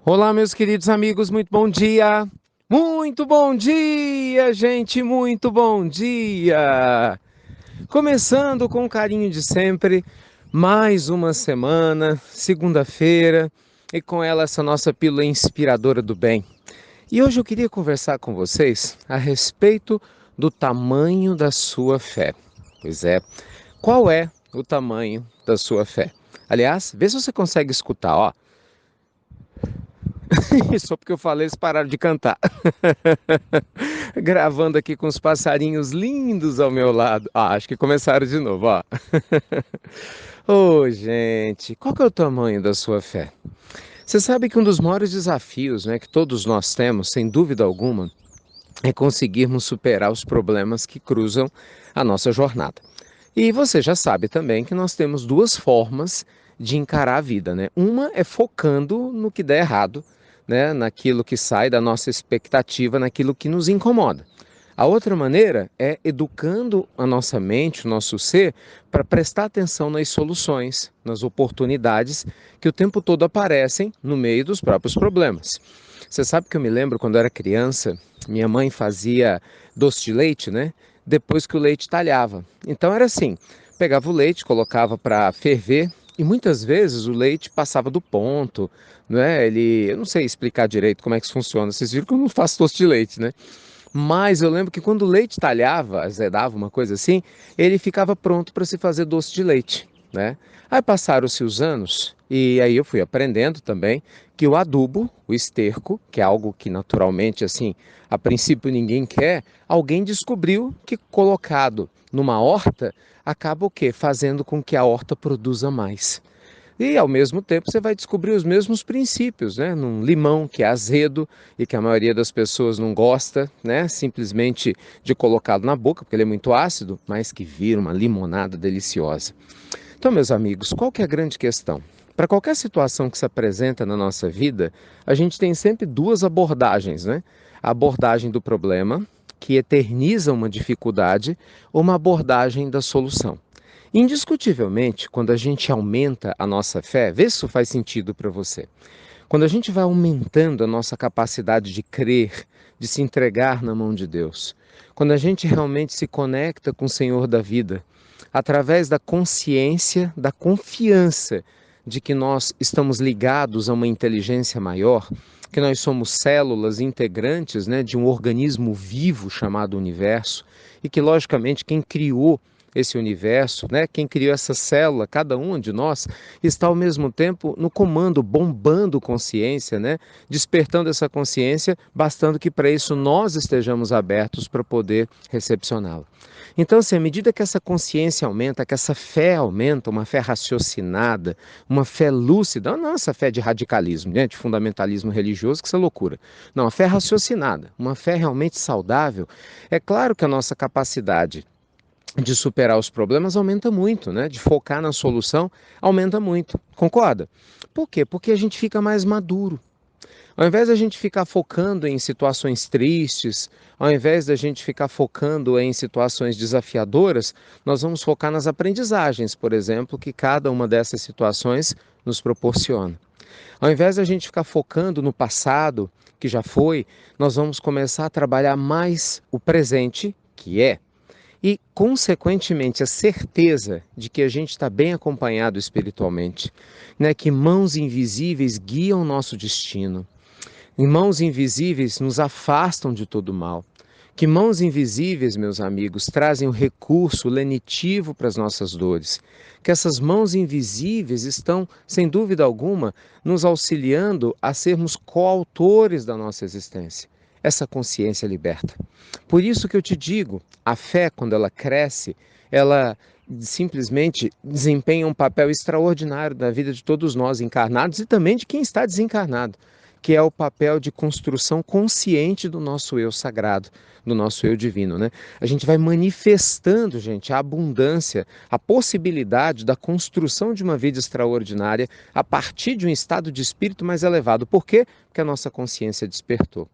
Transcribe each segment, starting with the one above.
Olá, meus queridos amigos, muito bom dia! Muito bom dia, gente, muito bom dia! Começando com o carinho de sempre, mais uma semana, segunda-feira, e com ela essa nossa pílula inspiradora do bem. E hoje eu queria conversar com vocês a respeito do tamanho da sua fé. Pois é, qual é o tamanho da sua fé? Aliás, vê se você consegue escutar, ó. Só porque eu falei, eles pararam de cantar. Gravando aqui com os passarinhos lindos ao meu lado. Ah, acho que começaram de novo, ó. Ô, gente, qual que é o tamanho da sua fé? Você sabe que um dos maiores desafios, né, que todos nós temos, sem dúvida alguma, é conseguirmos superar os problemas que cruzam a nossa jornada. E você já sabe também que nós temos duas formas de encarar a vida, né? Uma é focando no que der errado, né? Naquilo que sai da nossa expectativa, naquilo que nos incomoda. A outra maneira é educando a nossa mente, o nosso ser, para prestar atenção nas soluções, nas oportunidades que o tempo todo aparecem no meio dos próprios problemas. Você sabe que eu me lembro quando eu era criança, minha mãe fazia doce de leite, né? Depois que o leite talhava. Então era assim, pegava o leite, colocava para ferver e muitas vezes o leite passava do ponto, não é? Eu não sei explicar direito como é que isso funciona. Vocês viram que eu não faço doce de leite, né? Mas eu lembro que quando o leite talhava, azedava, uma coisa assim, ele ficava pronto para se fazer doce de leite, né? Aí passaram-se os anos e aí eu fui aprendendo também que o adubo, o esterco, que é algo que naturalmente, assim, a princípio ninguém quer, alguém descobriu que colocado numa horta acaba o quê? Fazendo com que a horta produza mais. E ao mesmo tempo você vai descobrir os mesmos princípios, né? Num limão que é azedo e que a maioria das pessoas não gosta, né? Simplesmente de colocá-lo na boca, porque ele é muito ácido, mas que vira uma limonada deliciosa. Então, meus amigos, qual que é a grande questão? Para qualquer situação que se apresenta na nossa vida, a gente tem sempre duas abordagens, né? A abordagem do problema, que eterniza uma dificuldade, ou uma abordagem da solução. Indiscutivelmente, quando a gente aumenta a nossa fé, vê se isso faz sentido para você. Quando a gente vai aumentando a nossa capacidade de crer, de se entregar na mão de Deus, quando a gente realmente se conecta com o Senhor da vida, através da consciência, da confiança de que nós estamos ligados a uma inteligência maior, que nós somos células integrantes, né, de um organismo vivo chamado universo, e que, logicamente, quem criou esse universo, né? Quem criou essa célula, cada um de nós, está ao mesmo tempo no comando, bombando consciência, né? Despertando essa consciência, bastando que para isso nós estejamos abertos para poder recepcioná-la. Então, assim, à medida que essa consciência aumenta, que essa fé aumenta, uma fé raciocinada, uma fé lúcida, não essa fé de radicalismo, né? De fundamentalismo religioso, que isso é loucura. Não, a fé raciocinada, uma fé realmente saudável, é claro que a nossa capacidade de superar os problemas aumenta muito, né? De focar na solução aumenta muito. Concorda? Por quê? Porque a gente fica mais maduro. Ao invés da gente ficar focando em situações tristes, ao invés da gente ficar focando em situações desafiadoras, nós vamos focar nas aprendizagens, por exemplo, que cada uma dessas situações nos proporciona. Ao invés da gente ficar focando no passado, que já foi, nós vamos começar a trabalhar mais o presente, que é, e, consequentemente, a certeza de que a gente está bem acompanhado espiritualmente, né? Que mãos invisíveis guiam o nosso destino, e mãos invisíveis nos afastam de todo mal. Que mãos invisíveis, meus amigos, trazem o recurso lenitivo para as nossas dores. Que essas mãos invisíveis estão, sem dúvida alguma, nos auxiliando a sermos coautores da nossa existência. Essa consciência liberta. Por isso que eu te digo, a fé, quando ela cresce, ela simplesmente desempenha um papel extraordinário na vida de todos nós encarnados e também de quem está desencarnado, que é o papel de construção consciente do nosso eu sagrado, do nosso eu divino, né? A gente vai manifestando, gente, a abundância, a possibilidade da construção de uma vida extraordinária a partir de um estado de espírito mais elevado. Por quê? Porque a nossa consciência despertou.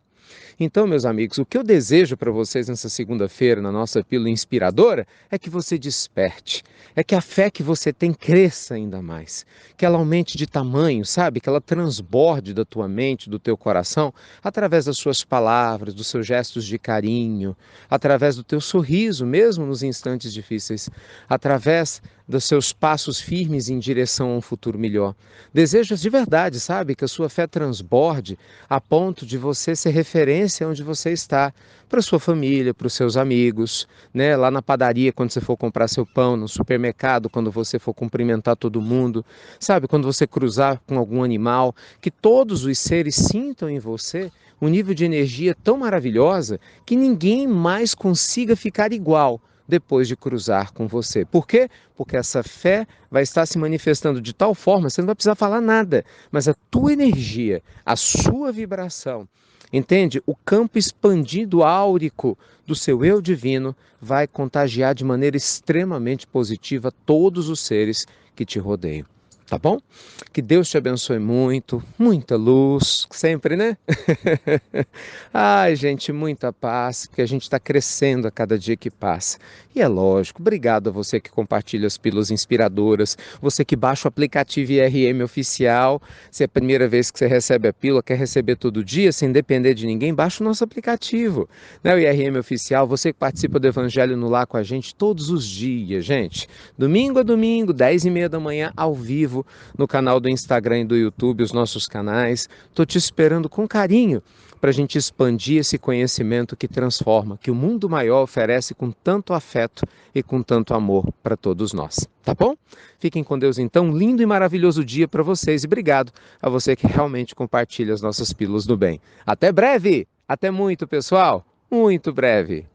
Então, meus amigos, o que eu desejo para vocês nessa segunda-feira, na nossa pílula inspiradora, é que você desperte, é que a fé que você tem cresça ainda mais, que ela aumente de tamanho, sabe? Que ela transborde da tua mente, do teu coração, através das suas palavras, dos seus gestos de carinho, através do teu sorriso, mesmo nos instantes difíceis, através dos seus passos firmes em direção a um futuro melhor. Desejo de verdade, sabe, que a sua fé transborde a ponto de você ser referência onde você está, para sua família, para os seus amigos, né? Lá na padaria, quando você for comprar seu pão, no supermercado, quando você for cumprimentar todo mundo, sabe, quando você cruzar com algum animal, que todos os seres sintam em você um nível de energia tão maravilhosa que ninguém mais consiga ficar igual depois de cruzar com você. Por quê? Porque essa fé vai estar se manifestando de tal forma, você não vai precisar falar nada, mas a tua energia, a sua vibração, entende? O campo expandido áurico do seu eu divino vai contagiar de maneira extremamente positiva todos os seres que te rodeiam. Tá bom? Que Deus te abençoe muito, muita luz, sempre, né? Ai, gente, muita paz, porque a gente está crescendo a cada dia que passa. E é lógico, obrigado a você que compartilha as pílulas inspiradoras, você que baixa o aplicativo IRM oficial. Se é a primeira vez que você recebe a pílula, quer receber todo dia, sem depender de ninguém, baixa o nosso aplicativo, né? O IRM oficial, você que participa do Evangelho no Lar com a gente todos os dias, gente. Domingo a domingo, 10h30 da manhã, ao vivo, no canal do Instagram e do YouTube, os nossos canais. Estou te esperando com carinho para a gente expandir esse conhecimento que transforma, que o mundo maior oferece com tanto afeto e com tanto amor para todos nós. Tá bom? Fiquem com Deus então, um lindo e maravilhoso dia para vocês e obrigado a você que realmente compartilha as nossas pílulas do bem. Até breve! Até muito, pessoal! Muito breve!